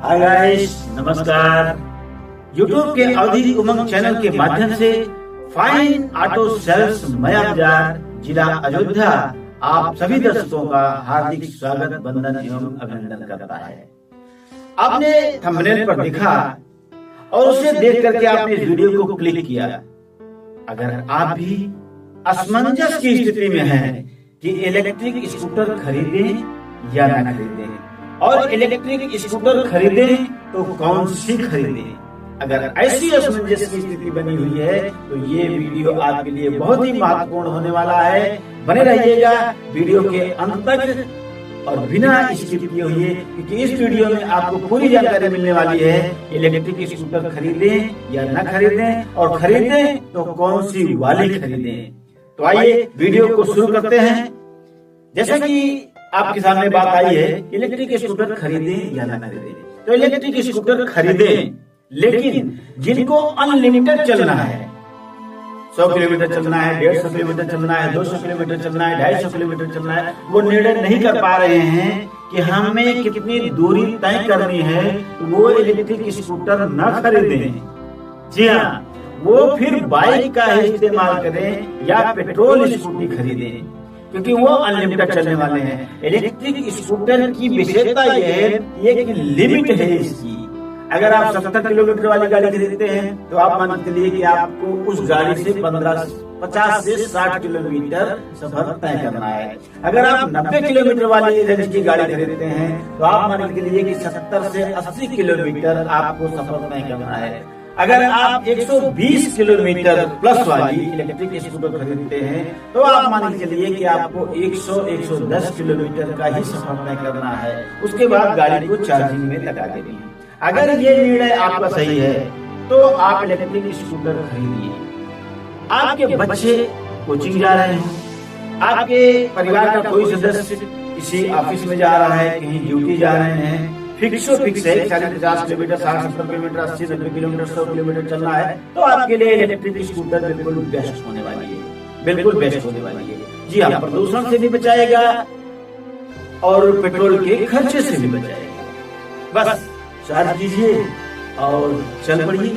Hi guys, नमस्कार। YouTube के अवधि उमंग चैनल के माध्यम से फाइन ऑटो सेल्स मया बाजार जिला अयोध्या आप सभी दर्शकों का हार्दिक स्वागत, वंदन एवं अभिनंदन करता है। आपने थंबनेल पर देखा और उसे देख करके आपने इस वीडियो को क्लिक किया। अगर आप भी असमंजस की स्थिति में हैं कि इलेक्ट्रिक स्कूटर खरीदें या न खरीदें, और इलेक्ट्रिक स्कूटर खरीदें तो कौन सी खरीदें, अगर ऐसी असमंजस की स्थिति बनी हुई है तो ये वीडियो आपके लिए बहुत ही महत्वपूर्ण होने वाला है। बने रहिएगा वीडियो के अंत तक और बिना स्किप किए हुए, क्योंकि इस वीडियो में आपको पूरी जानकारी मिलने वाली है इलेक्ट्रिक स्कूटर खरीदें या न खरीदें, और खरीदें तो कौन सी वाली खरीदें। तो आइए वीडियो को शुरू करते हैं। जैसा कि आपके सामने बात आई है, इलेक्ट्रिक स्कूटर खरीदें या न खरीदें, तो इलेक्ट्रिक स्कूटर खरीदें, लेकिन जिनको अनलिमिटेड चलना है, 100 किलोमीटर चलना है, 150 किलोमीटर चलना है, 200 किलोमीटर चलना है, 250 किलोमीटर चलना है, वो निर्णय नहीं कर पा रहे हैं कि हमें कितनी दूरी तय करनी है, वो इलेक्ट्रिक स्कूटर न खरीदें। जी हाँ, वो फिर बाइक का इस्तेमाल करें या पेट्रोल स्कूटी खरीदें, क्योंकि वो अनलिमिटेड चलने वाले हैं। इलेक्ट्रिक स्कूटर की विशेषता ये है, एक लिमिट है इसकी। अगर आप 70 किलोमीटर वाली गाड़ी खरीदते हैं तो आप मान के लिए कि आपको उस गाड़ी से 50 से 60 किलोमीटर सफर तय करना है। अगर आप 90 किलोमीटर वाली रेंज की गाड़ी खरीदते हैं तो आप मान के लिए कि 70 से 80 किलोमीटर आपको सफर तय करना है। अगर आप 120 किलोमीटर प्लस वाली इलेक्ट्रिक स्कूटर खरीदते हैं तो आप मान के चलिए कि आपको 100-110 किलोमीटर का ही सफर तय करना है। उसके बाद गाड़ी को चार्जिंग में लगा देनी है। अगर ये निर्णय आपका सही है तो आप इलेक्ट्रिक स्कूटर खरीदिए। आपके बच्चे कोचिंग जा रहे हैं, आपके परिवार का कोई सदस्य किसी ऑफिस में जा रहा है, कहीं ड्यूटी जा रहे हैं, फिक्स है 40-50 किलोमीटर, 60-70 किलोमीटर, 80-90 किलोमीटर, 100 किलोमीटर चलना है, तो आपके लिए इलेक्ट्रिक स्कूटर बिल्कुल बेस्ट होने वाली है, बिल्कुल बेस्ट होने वाली है। जी हाँ, प्रदूषण से भी बचाएगा और पेट्रोल के खर्चे से भी बचाएगा। बस चार्ज कीजिए और चल पड़िए।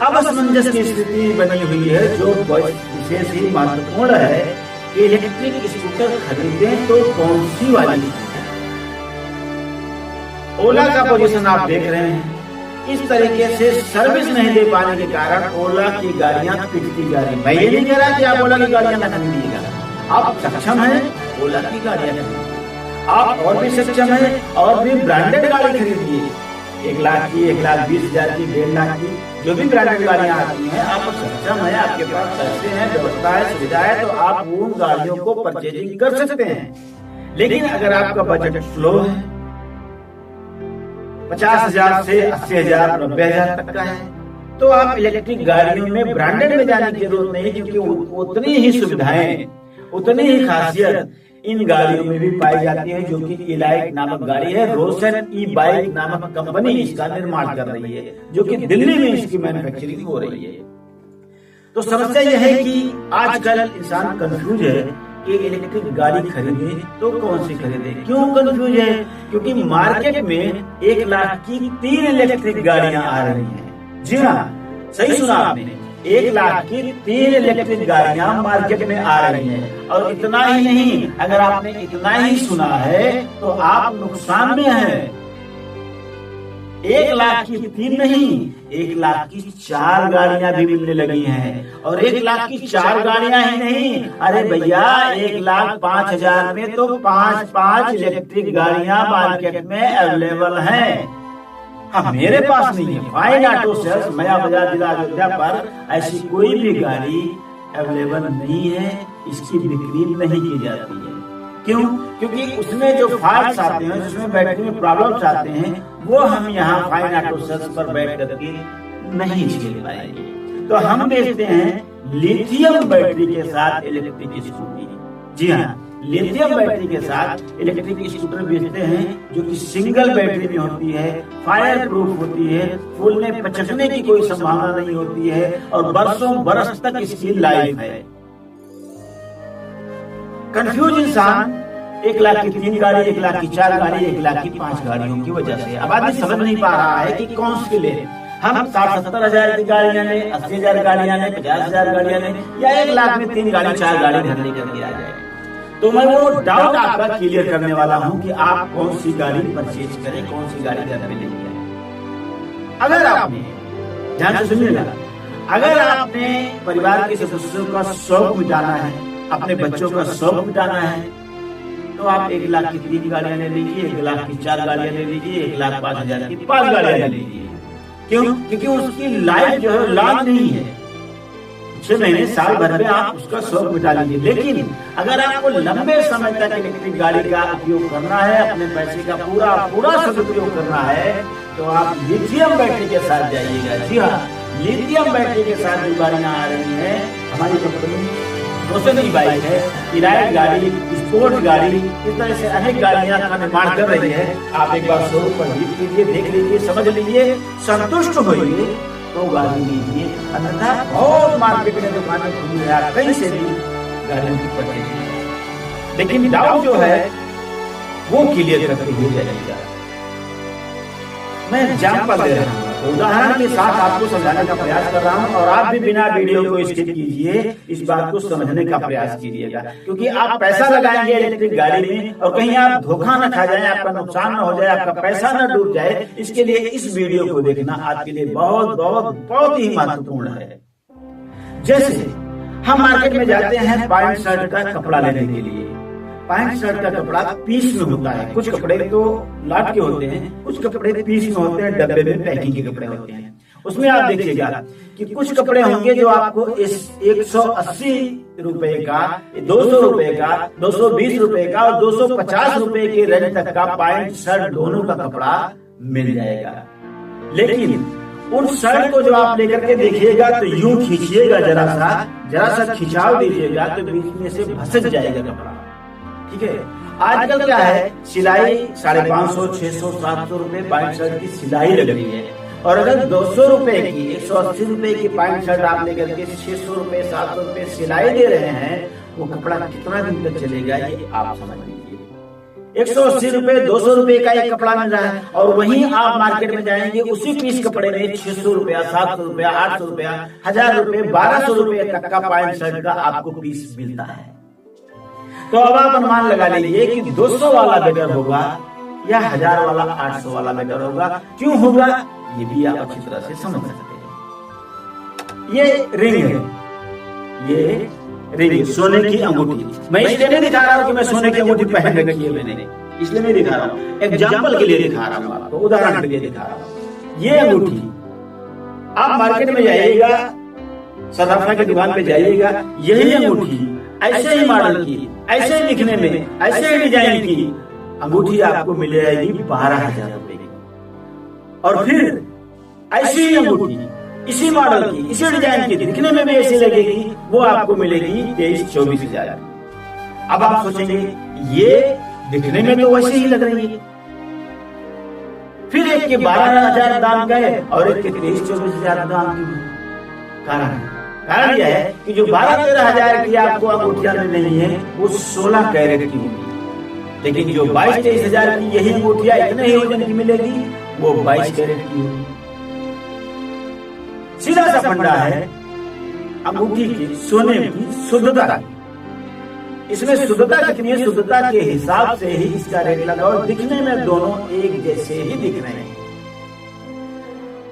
अब असमंजस की स्थिति बनी हुई है जो विशेष ही महत्वपूर्ण है कि इलेक्ट्रिक स्कूटर खरीदें तो कौन सी वाली। ओला का पोजीशन आप देख रहे हैं। इस तरीके से सर्विस नहीं दे पाने के कारण ओला की गाड़ियां पिटती जा रही। मैं ये नहीं कह रहा कि आप ओला की गाड़ियां न खरीदिएगा, आप सक्षम हैं ओला की गाड़ियां खरीदिए। आप और भी सक्षम है और भी ब्रांडेड गाड़ी खरीदिए, 1 लाख की, 1,20,000 की, 1.5 लाख की, जो भी ब्रांडेड गाड़ियां आती हैं, आप सक्षम है, आपके पास पैसे हैं, व्यवस्था है, सुविधा है, तो आप उन गाड़ियों को परचेजिंग कर सकते हैं। लेकिन अगर आपका बजट स्लो है, 50,000 से 80,000, 90,000 तक का है, तो आप इलेक्ट्रिक गाड़ियों में ब्रांडेड में जाने की जरूरत नहीं, क्योंकि उतनी ही सुविधाएं, उतनी ही खासियत इन गाड़ियों में भी पाई जाती है, जो कि इलाइट नामक गाड़ी है। रोशन ई बाइक नामक कंपनी इसका निर्माण कर रही है, जो कि दिल्ली में इसकी मैन्युफैक्चरिंग हो रही है। तो समस्या यह है कि आजकल इंसान कंफ्यूज है कि इलेक्ट्रिक गाड़ी खरीदे तो कौन सी खरीदे। क्यों कंफ्यूज है? क्योंकि मार्केट में 1 लाख की 3 इलेक्ट्रिक गाड़ियां आ रही हैं। जी हाँ, सही सुना आपने, 1 लाख की 3 इलेक्ट्रिक गाड़ियां मार्केट में आ रही हैं। और इतना ही नहीं, अगर आपने इतना ही सुना है तो आप नुकसान में हैं। 1 लाख की 3 नहीं, 1 लाख की 4 गाड़ियां भी मिलने लगी हैं। और 1 लाख की 4 गाड़ियां ही नहीं, अरे भैया 1,05,000 में तो 5 इलेक्ट्रिक गाड़ियां मार्केट में अवेलेबल हैं। हाँ, मेरे पास नहीं है। फाइन ऑटो सेल्स मया बाजार जिला अयोध्या पर ऐसी कोई भी गाड़ी अवेलेबल नहीं है, इसकी बिक्री नहीं की जाती है। क्यों? क्योंकि उसमें जो फॉल्ट्स आते हैं, जिसमें बैटरी में प्रॉब्लम्स आते हैं, वो हम यहाँ फाइन ऑटो सेल्स पर बैठ करके नहीं झेल पाएंगे। तो हम बेचते हैं लिथियम बैटरी के साथ इलेक्ट्रिक स्कूटी। जी हाँ, लिथियम बैटरी के साथ इलेक्ट्रिक स्कूटर बेचते हैं, जो कि सिंगल बैटरी में होती है, फायर प्रूफ होती है, फूलने पचकने की कोई संभावना नहीं होती है, और बरसों बरस तक इसकी लाइफ है। कंफ्यूज इंसान 1 लाख की 3 गाड़ी, 1 लाख की 4 गाड़ी, 1 लाख की 5 गाड़ियों की वजह से अब आदमी समझ नहीं पा रहा है कि कौन सी ले। हम 60-70 हजार की गाड़ियां लें, 80 हजार गाड़ियां लें, 50 हजार गाड़ियां लें, या 1 लाख में 3 गाड़ी 4 गाड़ी घर लेकर के आ जाए। तो मैं वो डाउट आपका क्लियर करने वाला हूं कि आप कौन सी गाड़ी परचेज करें, कौन सी गाड़ी घर में लेके आए। अगर आपने, ध्यान से सुनिएगा, अगर आपने परिवार के सदस्यों का शौक मिटाना है, अपने बच्चों का शौक मिटाना है, तो आप 1 लाख की 3 गाड़ियां ले लीजिए, 1 लाख की 4 गाड़ियां ले लीजिए, 1,05,000 की 5 गाड़ियां ले लीजिए। क्यों? क्योंकि उसकी लाइफ जो है लॉन्ग नहीं है, 6 महीने साल भर में आप उसका शौक मिटा लीजिए। लेकिन अगर आपको लंबे समय तक इलेक्ट्रिक गाड़ी का उपयोग करना है, अपने पैसे का पूरा सदुपयोग करना है, तो आप लिथियम बैटरी के साथ जाइएगा। जी हाँ, लिथियम बैटरी के साथ जो गाड़ियां आ रही है, हमारी कंपनी रोशन की बाइक है, इलाइट गाड़ी, स्पोर्ट्स गाड़ी, इस तरह से अनेक गाड़ियां का निर्माण कर रही है। आप एक बार शोरूम पर विजिट कीजिए, देख लीजिए, समझ लीजिए, संतुष्ट होइए तो गाड़ी लीजिए। अन्यथा बहुत मार्केट में दुकानें खुली है, आप कहीं से भी गाड़ियों की परचेज। लेकिन डाउट जो है वो क्लियर करके हो जाएगा। मैं एग्जाम्पल दे रहा हूँ, उदाहरण के साथ आपको समझाने का प्रयास कर रहा हूँ, और आप भी बिना वीडियो को स्किप कीजिए, इस बात को समझने का प्रयास कीजिएगा। क्योंकि आप पैसा लगाएंगे इलेक्ट्रिक गाड़ी में और कहीं आप धोखा न खा जाए, आपका नुकसान न हो जाए, आपका पैसा न डूब जाए, इसके लिए इस वीडियो को देखना आपके लिए बहुत बहुत बहुत ही महत्वपूर्ण है। जैसे हम मार्केट में जाते हैं पैंट शर्ट का कपड़ा लेने के लिए। पैंट शर्ट का कपड़ा पीस में होता है, कुछ कपड़े तो लाट के होते हैं, कुछ कपड़े पीस में होते हैं, डब्बे में पैकिंग के कपड़े होते हैं। उसमें आप देखिएगा कि कुछ कपड़े होंगे जो आपको इस 180 रुपए का, 200 रुपए का, 220 रुपए का और 250 रुपए के रेंज तक का पैंट शर्ट दोनों का कपड़ा मिल जाएगा। लेकिन उन शर्ट को जो आप लेकर के देखिएगा तो यूं खींचिएगा, जरा सा खिंचाव दीजिएगा तो बीच में से भसक जाएगा कपड़ा। ठीक है, आजकल क्या है, सिलाई 550, 600, 700 रुपए पैंट शर्ट की सिलाई लग रही है, और अगर 200 रुपए की, 180 रुपए की पैंट शर्ट आप लेकर के 600 रुपए, 700 रुपए सिलाई दे रहे हैं, वो कपड़ा कितना दिन तक चलेगा ये आप समझ लीजिए। 180 रुपए, 200 रुपए का एक कपड़ा मिल रहा है, और वहीं आप मार्केट में जाएंगे उसी पीस कपड़े में 600 रुपया, 700 रुपया, 800 रुपया, 1000 रुपए, 1200 रुपए तक का पैंट शर्ट का आपको पीस मिलता है। तो अब आप अनुमान लगा लीजिए कि 200 वाला बेटर होगा या 1000 वाला, 800 वाला बेटर होगा। क्यों होगा ये भी आप अच्छी तरह से समझ सकते हैं। ये रिंग है, ये रिंग सोने की अंगूठी। मैं इसलिए नहीं दिखा रहा हूँ कि मैं सोने की अंगूठी पहन रखी है मैंने, इसलिए नहीं दिखा रहा हूँ, एग्जाम्पल के लिए दिखा रहा हूँ आपको, उदाहरण के लिए दिखा रहा हूँ। ये अंगूठी आप मार्केट में जाइएगा, सराफा की दुकान पे जाइएगा, यही अंगूठी ऐसे ही मॉडल की, ऐसे ही दिखने में, ऐसे ही डिजाइन की अंगूठी आपको मिल जाएगी 12,000 रुपए की। और फिर ऐसी ही अंगूठी इसी मॉडल की, इसी डिजाइन की, दिखने में भी ऐसी लगेगी, वो आपको मिलेगी 23-24 हजार। अब आप सोचेंगे ये दिखने में तो वैसे ही लग रही है, फिर एक के 12,000 दाम का है और एक के 23-24 हजार दाम की। कारण यह है कि जो 12-13 हजार की आपको अंगूठियां मिल रही है वो 16 कैरेट की होगी, लेकिन जो 22-23 हजार की यही अंगूठियां इतने ही वजन की मिलेगी वो 22 कैरेट की होगी। सीधा सा फंडा है अंगूठी की, सोने की शुद्धता की। इसमें शुद्धता कितनी है, शुद्धता के हिसाब से ही इसका रेट लगा, और दिखने में दोनों एक जैसे ही दिख रहे हैं।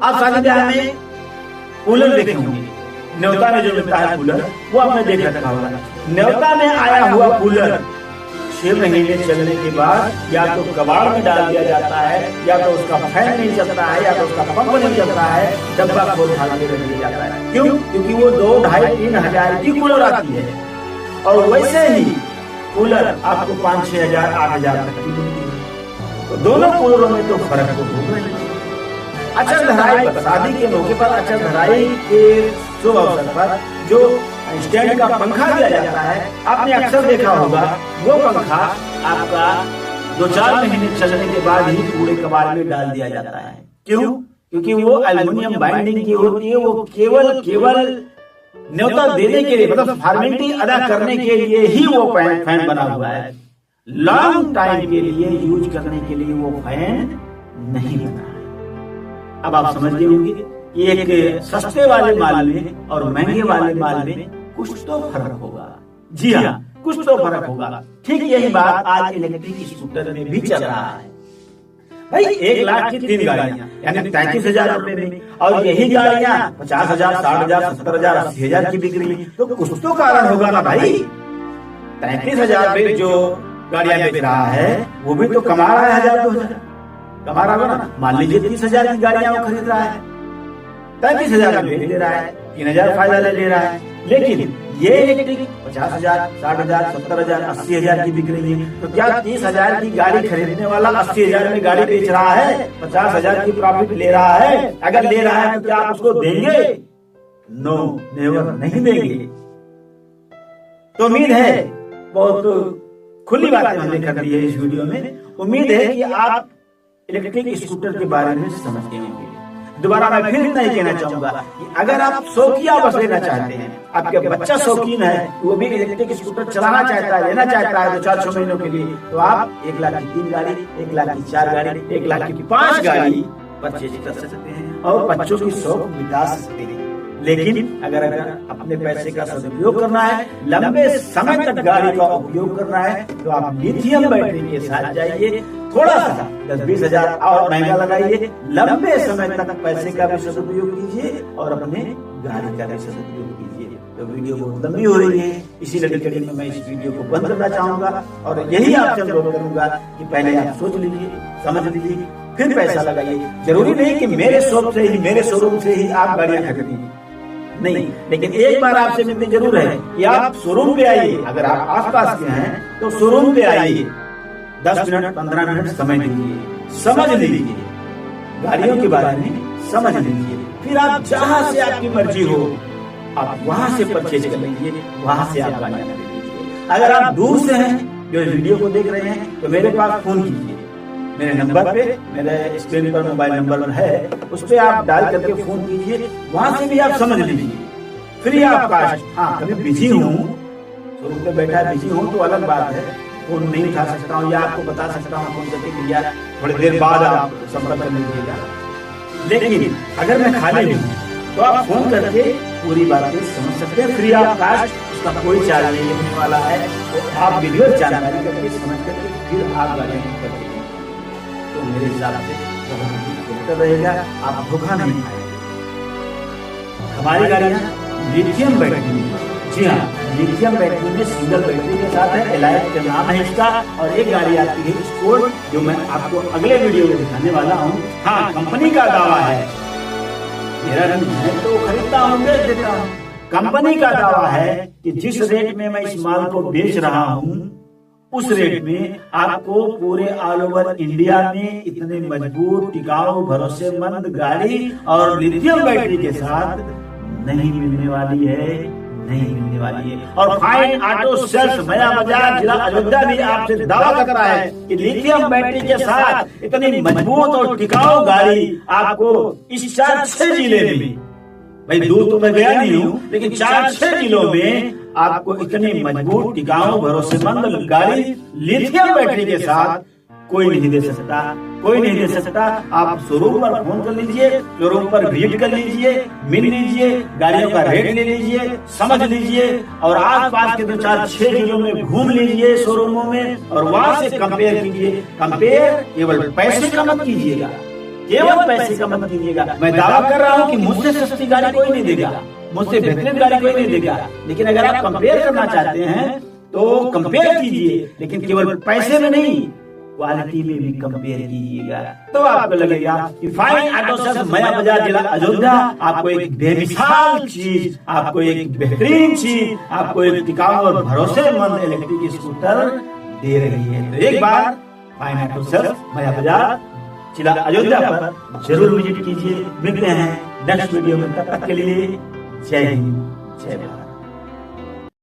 आप शादी ब्याह में कूलर देखे होंगे, न्योता में जो मिलता है कूलर, वो आपने देख रखा होगा। न्योता में आया हुआ कूलर 6 महीने चलने के बाद या तो कबाड़ में डाल दिया जाता है, या तो उसका फैन नहीं चलता है, या तो उसका पंप नहीं चलता है, डब्बा खोल खाल के रख दिया जाता है। क्यों? क्योंकि वो 2-2.5-3 हजार की कूलर आती है, और वैसे ही कूलर आपको 5-6 हजार, 8 हजार तक की मिलती है। तो दोनों कूलरों में तो फर्क तो होगा ही। अचल धराई पर, शादी के मौके पर अचल धराई के शुभ अवसर पर जो स्टैंड का पंखा दिया जाता है, आपने अक्सर देखा होगा, वो पंखा आपका 2-4 महीने चलने के बाद ही पूरे कबाड़ में डाल दिया जाता है। क्यों? क्योंकि वो एल्युमिनियम बाइंडिंग की होती है, वो केवल न्योता देने के लिए, मतलब फॉर्मेलिटी अदा करने के लिए ही वो फैन बना हुआ है। लॉन्ग टाइम के लिए यूज करने के लिए वो फैन नहीं बना है। अब आप समझ गए होंगे कि एक सस्ते वाले माल में और महंगे वाले माल में कुछ तो फर्क होगा। जी हाँ, कुछ तो फर्क होगा। ठीक यही बात आज इलेक्ट्रिक स्कूटर में भी चल रहा है। भाई 1 लाख की 3 गाड़ियां यानी 33,000 रुपए में, और यही गाड़ियां 50,000, 60,000, 70,000, 80,000 की बिक रही है, तो कुछ तो कारण होगा ना भाई। 33,000 पे जो गाड़ियां बेच रहा है वो भी तो कमा रहा है 1,000, 2,000 कमा रहा होगा ना। मान लीजिए 30,000 की गाड़ियां वो खरीद रहा है, 33,000 में बेच ले रहा है, 3,000 फायदा ले रहा है। लेकिन ये इलेक्ट्रिक 50,000, 60,000, 70,000, 80,000 की बिक रही है, तो क्या 30,000 की गाड़ी खरीदने वाला 80,000 में गाड़ी बेच रहा है, 50,000 की प्रॉफिट ले रहा है? अगर ले रहा है तो क्या आप उसको देंगे? नो, नेवर, नहीं देंगे। तो उम्मीद है, बहुत खुली बातें हमने कर दी है इस वीडियो में। उम्मीद है कि आप इलेक्ट्रिक स्कूटर के बारे में समझ गए होंगे। दोबारा मैं फिर इतना ही कहना चाहूंगा कि अगर आप शौकिया बस लेना चाहते हैं, आपके बच्चा शौकीन है, वो भी इलेक्ट्रिक स्कूटर चलाना चाहता है, लेना चाहता है 2-4 महीनों के लिए, तो आप 1 लाख की 3 गाड़ी, 1 लाख की 4 गाड़ी, 1 लाख की 5 गाड़ी परचेज कर सकते हैं और बच्चों की शौक मिटा सकते हैं। लेकिन अगर अपने पैसे का सदुपयोग करना है, लंबे समय तक गाड़ी का उपयोग करना है, तो आप लिथियम बैटरी के साथ जाइए। थोड़ा सा 10-20 हजार और महंगा लगाइए, लंबे समय तक पैसे का भी सदुपयोग कीजिए और अपने गाड़ी का भी सदुपयोग कीजिए। तो वीडियो बहुत लंबी हो रही है, इसी कड़ी में मैं इस वीडियो को बंद करना चाहूंगा और यही आपसे अनुरोध करूंगा कि पहले आप सोच लीजिए, समझ लीजिए, फिर पैसा लगाइए। जरूरी नहीं कि मेरे शॉप से ही, मेरे शोरूम से ही आप गाड़ियां खरीदिए, नहीं, लेकिन एक बार आपसे मिलते जरूर है कि आप शोरूम पे आइए। अगर आप आसपास के हैं तो शोरूम पे आइए, 10 मिनट 15 मिनट समय दीजिए, समझ लीजिए, गाड़ियों के बारे में समझ लीजिए। फिर आप जहां से आपकी मर्जी हो आप वहां से परचेज कर लीजिए, वहां से आप गाड़ियां खरीद लीजिए। अगर आप दूर से हैं जो इस वीडियो को देख रहे हैं तो मेरे पास फोन कीजिए। मेरे नंबर पे, मेरे स्क्रीन पर मोबाइल नंबर है, उस पर आप डायल करके फोन कीजिए, वहां से भी आप समझ लीजिए। Free of cost. हाँ, कभी बिजी हूँ, शोरूम पे बैठा बिजी हूँ तो अलग बात है, फोन नहीं उठा सकता हूँ या आपको बता सकता हूँ फोन करके भैया थोड़ी देर बाद आप संपर्क कर लीजिएगा। लेकिन अगर मैं खाली हूँ तो आप फोन करके पूरी बातें समझ सकते हैं, फ्री ऑफ कॉस्ट, उसका कोई चार्ज नहीं होने वाला है। तो आप वीडियो जानकारी करके समझ करके फिर आप गाड़ी करते हैं, तो मेरे हिसाब से बहुत बेहतर रहेगा, आप धोखा नहीं खाएंगे। हमारी गाड़ियाँ लिथियम बैटरी, जी हाँ, लिथियम बैटरी में सिंगल बैटरी के साथ है, एलाइट का नाम है इसका। और एक गाड़ी आती है स्पोर्ट, जो मैं आपको अगले वीडियो में दिखाने वाला हूँ। हाँ, कंपनी का दावा है, मेरा नहीं तो खरीदता हूँ, बेच देता हूँ। कंपनी का दावा है कि जिस रेट में मैं इस माल को बेच रहा हूँ उस रेट में आपको पूरे ऑल ओवर इंडिया में इतने मजबूत, टिकाऊ, भरोसेमंद गाड़ी और लिथियम बैटरी के साथ नहीं मिलने वाली है, नहीं मिलने वाली है। और फाइन ऑटो सेल्स मया बाजार जिला अयोध्या भी आपसे दावा कर रहा है कि लिथियम बैटरी के साथ इतनी मजबूत और टिकाऊ गाड़ी आपको इस 4-6 जिले में, भाई दूर तो मैं गया नहीं हूँ, लेकिन 4-6 जिलों में आपको इतनी मजबूत, टिकाऊ, भरोसेमंद गाड़ी लिथियम बैटरी के साथ कोई नहीं दे सकता, कोई नहीं दे सकता। आप शोरूम पर फोन कर लीजिए, शोरूम पर विजिट कर लीजिए, मिल लीजिए, गाड़ियों का रेट ले लीजिए, समझ लीजिए और आसपास के 2-4-6 जिलों में घूम लीजिए शोरूमों में और वहां से कंपेयर कीजिए। कंपेयर केवल पैसे का मत कीजिएगा, केवल पैसे का मत कीजिएगा। मैं दावा कर रहा हूँ कि मुझसे सस्ती गाड़ी कोई नहीं देगा, मुझसे बेहतरीन गाड़ी कोई नहीं देगा। लेकिन अगर आप कंपेयर करना चाहते हैं तो कंपेयर कीजिए, लेकिन केवल पैसे में नहीं, क्वालिटी में भी कंपेयर कीजिएगा। तो आपको लगेगा कि फाइन ऑटो सेल्स मया बाजार जिला अयोध्या आपको एक बेमिसाल चीज, आपको एक बेहतरीन चीज, आपको एक टिकाऊ और भरोसेमंद इलेक्ट्रिक स्कूटर दे रही है। तो एक बार फाइन ऑटो सेल्स मया बाजार जिला अयोध्या पर जरूर विजिट कीजिए। मिलते हैं नेक्स्ट वीडियो में, तब तक के लिए जय हिंद, जय भारत।